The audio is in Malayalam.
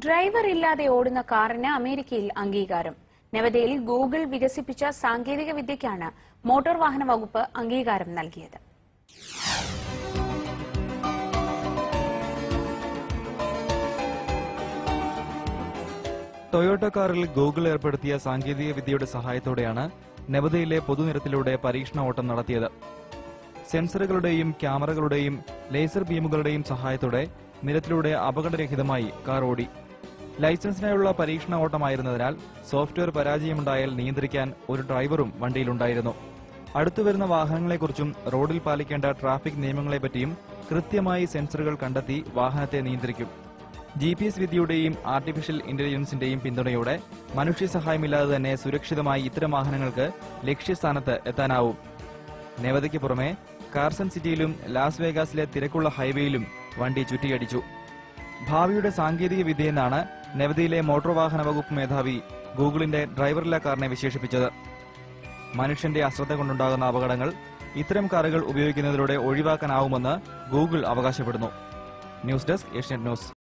ഡ്രൈവർ ഇല്ലാതെ ഓടുന്ന കാറിന് അമേരിക്കയിൽ അംഗീകാരം. നവദൽഹിയിൽ ഗൂഗിൾ വികസിപ്പിച്ച സാങ്കേതിക വിദ്യയ്ക്കാണ് മോട്ടോർ വാഹന വകുപ്പ് അംഗീകാരം നൽകിയത്. ടൊയോട്ട കാറിൽ ഗൂഗിൾ ഏർപ്പെടുത്തിയ സാങ്കേതിക വിദ്യയുടെ സഹായത്തോടെയാണ് നവദൽഹിയിലെ പൊതുനിരത്തിലൂടെ പരീക്ഷണ ഓട്ടം നടത്തിയത്. സെൻസറുകളുടെയും ക്യാമറകളുടെയും ലേസർ ബീമുകളുടെയും സഹായത്തോടെ നിരത്തിലൂടെ അപകടരഹിതമായി കാർ ഓടി. ലൈസൻസിനായുള്ള പരീക്ഷണ ഓട്ടമായിരുന്നതിനാൽ സോഫ്റ്റ്വെയർ പരാജയമുണ്ടായാൽ നിയന്ത്രിക്കാൻ ഒരു ഡ്രൈവറും വണ്ടിയിലുണ്ടായിരുന്നു. അടുത്തുവരുന്ന വാഹനങ്ങളെക്കുറിച്ചും റോഡിൽ പാലിക്കേണ്ട ട്രാഫിക് നിയമങ്ങളെപ്പറ്റിയും കൃത്യമായി സെൻസറുകൾ കണ്ടെത്തി വാഹനത്തെ നിയന്ത്രിക്കും. GPS വിദ്യയുടെയും ആർട്ടിഫിഷ്യൽ ഇന്റലിജൻസിന്റെയും പിന്തുണയോടെ മനുഷ്യ സഹായമില്ലാതെ തന്നെ സുരക്ഷിതമായി ഇത്തരം വാഹനങ്ങൾക്ക് ലക്ഷ്യസ്ഥാനത്ത് എത്താനാവും. നവദൽഹിക്ക് പുറമെ കാർസൺ സിറ്റിയിലും ലാസ് വേഗാസിലെ തിരക്കുള്ള ഹൈവേയിലും വണ്ടി ചുറ്റിയടിച്ചു. ഭാവിയുടെ സാങ്കേതിക വിദ്യയെന്നാണ് നവദൽഹിയിലെ മോട്ടോർ വാഹന വകുപ്പ് മേധാവി ഗൂഗിളിന്റെ ഡ്രൈവറില്ലാ കാറിനെ വിശേഷിപ്പിച്ചത്. മനുഷ്യന്റെ അശ്രദ്ധ കൊണ്ടുണ്ടാകുന്ന അപകടങ്ങൾ ഇത്തരം കാറുകൾ ഉപയോഗിക്കുന്നതിലൂടെ ഒഴിവാക്കാനാവുമെന്ന് ഗൂഗിൾ അവകാശപ്പെടുന്നു. News desk Asianet news.